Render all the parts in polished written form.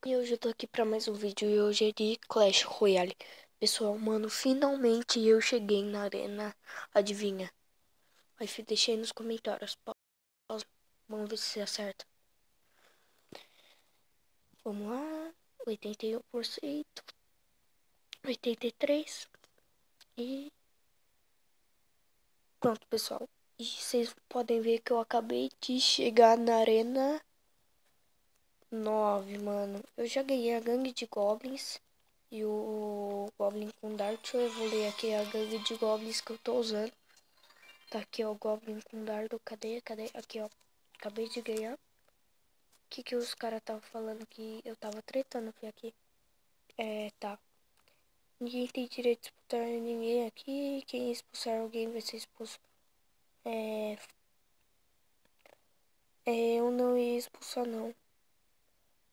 E hoje eu tô aqui pra mais um vídeo e hoje é de Clash Royale. Pessoal, mano, finalmente eu cheguei na arena. Adivinha? Aí deixei nos comentários. Vamos ver se acerta. Vamos lá. 81%. 83%. E pronto, pessoal. E vocês podem ver que eu acabei de chegar na arena 9, mano. Eu já ganhei a gangue de goblins. E o Goblin com Dart. Deixa eu evoluir aqui a gangue de Goblins que eu tô usando. Tá aqui, ó, o Goblin com dardo. Cadê? Aqui, ó. Acabei de ganhar. O que os caras estavam falando que eu tava tretando aqui? Tá. Ninguém tem direito de expulsar ninguém aqui. Quem expulsar alguém vai ser expulso. Eu não ia expulsar, não.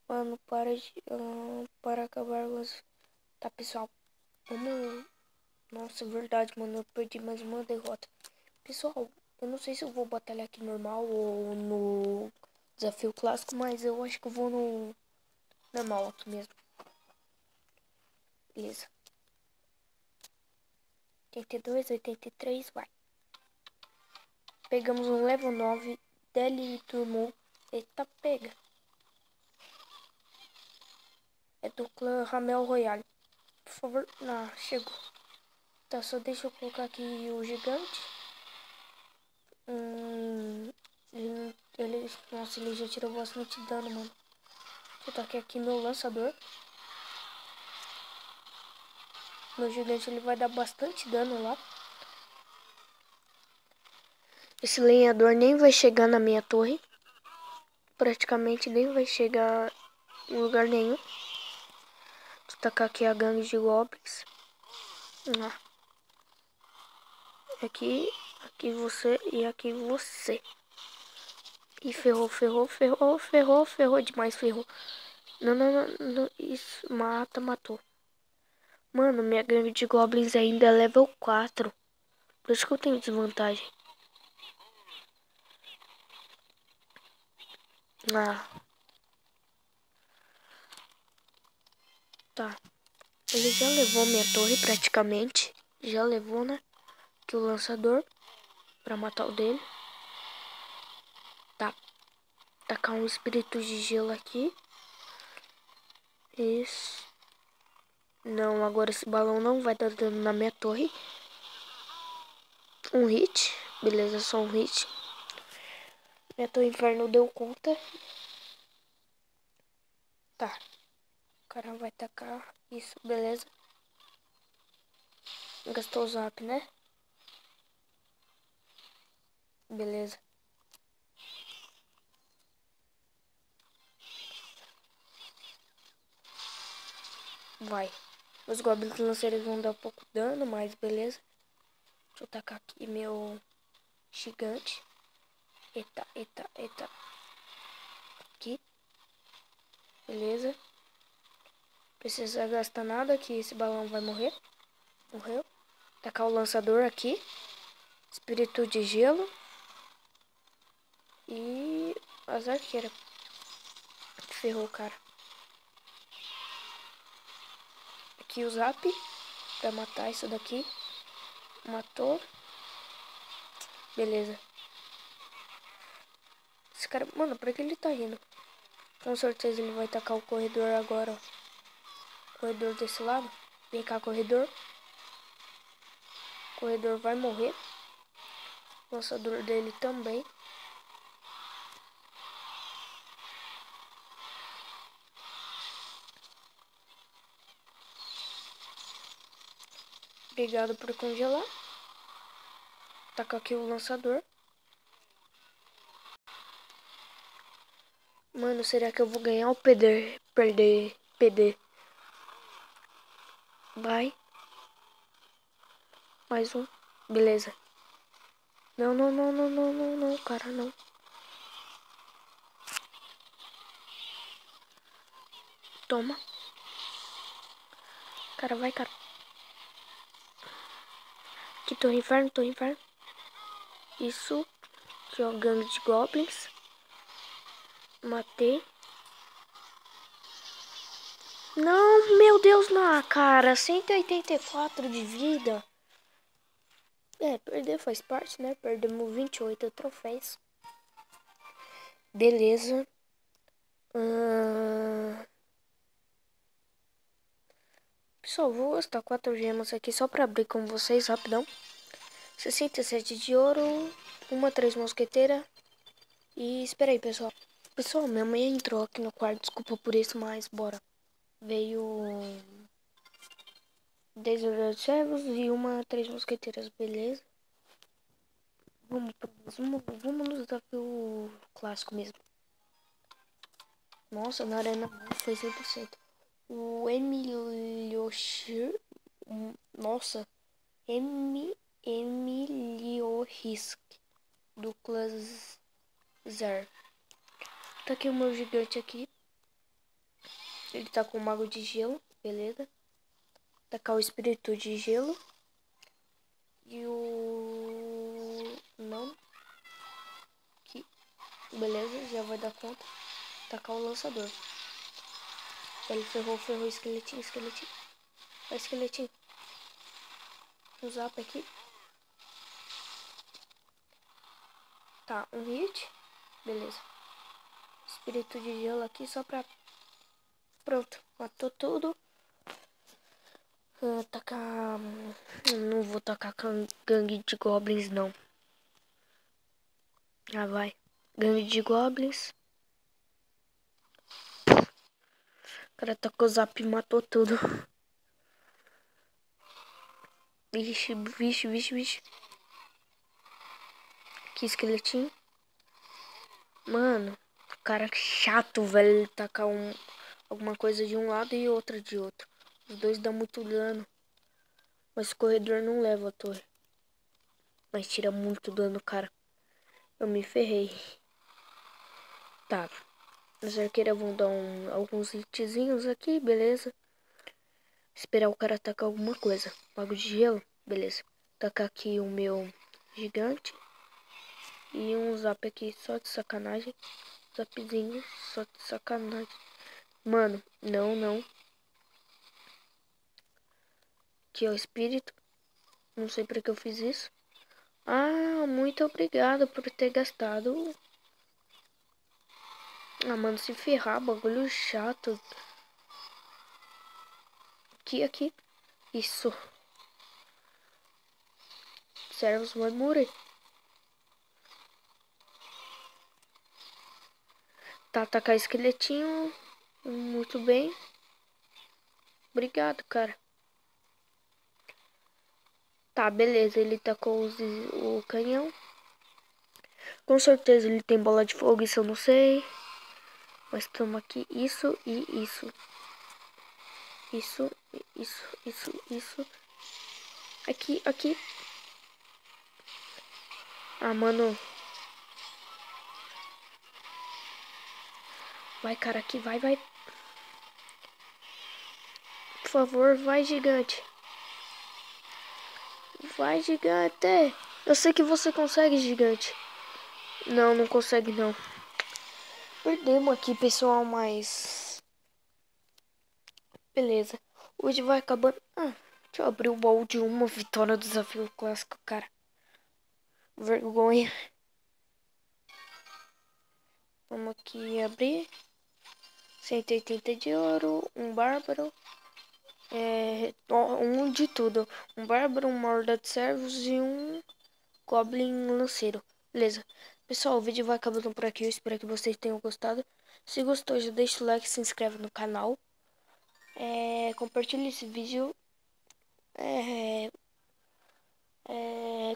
Mano, para acabar os... Tá, pessoal. Vamos... Nossa, verdade, mano. Eu perdi mais uma derrota. Pessoal, eu não sei se eu vou batalhar aqui normal ou no desafio clássico, mas eu acho que eu vou no normal aqui mesmo. Beleza. 82, 83, vai. Pegamos um level 9, Deli Turmo. Eita, pega. É do clã Ramel Royale. Por favor, chegou. Tá, só deixa eu colocar aqui o gigante. Nossa, ele já tirou bastante dano, mano. Deixa eu tacar aqui meu lançador. Meu gigante ele vai dar bastante dano lá. Esse lenhador nem vai chegar na minha torre. Praticamente nem vai chegar em lugar nenhum. Vou tacar aqui a gangue de goblins. Aqui você e aqui você. E ferrou demais, ferrou. Não, isso, matou. Mano, minha gangue de goblins ainda é level 4. Por isso que eu tenho desvantagem. Tá. Ele já levou minha torre praticamente. Já levou, né? Que o lançador. Pra matar o dele. Tá. Tacar um espírito de gelo aqui. Isso. Não, agora esse balão não vai dar dano na minha torre. Um hit. Beleza, só um hit. Minha torre inferno deu conta. Tá. O cara vai tacar. Isso, beleza. Gastou o zap, né? Beleza. Vai. Os goblins lanceiros vão dar pouco dano, mas beleza. Deixa eu tacar aqui meu gigante. Eita. Aqui. Beleza. Precisa gastar nada que esse balão vai morrer. Morreu. Tacar o lançador aqui. Espírito de gelo. E as arqueiras. Ferrou, cara. Aqui o zap. Pra matar isso daqui. Matou. Beleza. Esse cara... Mano, pra que ele tá rindo? Com certeza ele vai tacar o corredor agora, ó. Corredor desse lado. Vem cá, corredor. Corredor vai morrer. Lançador dele também. Obrigado por congelar. Taca aqui o lançador. Mano, será que eu vou ganhar ou perder? PD. Vai. Mais um. Beleza. Não, cara, não. Toma. Cara, vai, cara. Aqui, torre inferno. Isso. Jogando de goblins. Matei. Não, meu Deus, não, cara. 184 de vida. É, perder faz parte, né? Perdemos 28 troféus. Beleza. Pessoal, vou gastar 4 gemas aqui só pra abrir com vocês, rapidão. 67 de ouro, uma 3 mosqueteira. E espera aí, pessoal. Pessoal, minha mãe entrou aqui no quarto, desculpa por isso, mas bora. Veio 10 olhos de servos e uma 3 mosqueteiras, beleza? Vamos no desafio clássico mesmo. Nossa, na arena foi 100%. O Emilioshir. Nossa, Emiliohisk do clã Zer. Tá aqui o meu gigante aqui. Ele tá com o mago de gelo, beleza? Tacar o espírito de gelo. E o... Não. Aqui. Beleza, já vai dar conta. Tacar o lançador. Ele ferrou, esqueletinho. Vai, esqueletinho. Um zap aqui. Tá, um hit. Beleza. Espírito de gelo aqui só pra... Pronto, matou tudo. Tacar... Não vou tacar gangue de goblins, não. Ah, vai. Gangue de goblins. O cara tacou o zap e matou tudo. Vixe. Que esqueletinho. Mano, cara chato, velho. Ele tacar alguma coisa de um lado e outra de outro. Os dois dão muito dano. Mas o corredor não leva a torre. Mas tira muito dano, cara. Eu me ferrei. Tá. Os arqueiros vão dar alguns hitzinhos aqui, beleza. Esperar o cara atacar alguma coisa. Mago de gelo, beleza. Tacar aqui o meu gigante. E um zap aqui só de sacanagem. Zapzinho só de sacanagem. Mano, não. Aqui é o espírito. Não sei pra que eu fiz isso. Ah, muito obrigado por ter gastado. Ah, mano, se ferrar, bagulho chato. Aqui. Isso. Servos vai morrer. Tá, atacar esqueletinho. Muito bem. Obrigado, cara. Tá, beleza. Ele tacou o canhão. Com certeza ele tem bola de fogo, isso eu não sei. Mas toma aqui isso e isso. Isso. Aqui. Ah, mano. Vai, cara, aqui. Vai. Por favor, vai, gigante. Vai, gigante. Eu sei que você consegue, gigante. Não consegue, não. Perdemos aqui, pessoal, mas... Beleza. Hoje vai acabando... Ah, deixa eu abrir o baú de uma vitória do desafio clássico, cara. Vergonha. Vamos aqui abrir. 180 de ouro. Um bárbaro. Um de tudo. Um bárbaro, um morda de servos e um goblin lanceiro. Beleza. Pessoal, o vídeo vai acabando por aqui. Eu espero que vocês tenham gostado. Se gostou, já deixa o like, se inscreve no canal. Compartilhe esse vídeo.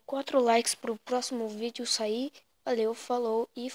4 likes pro próximo vídeo sair. Valeu, falou e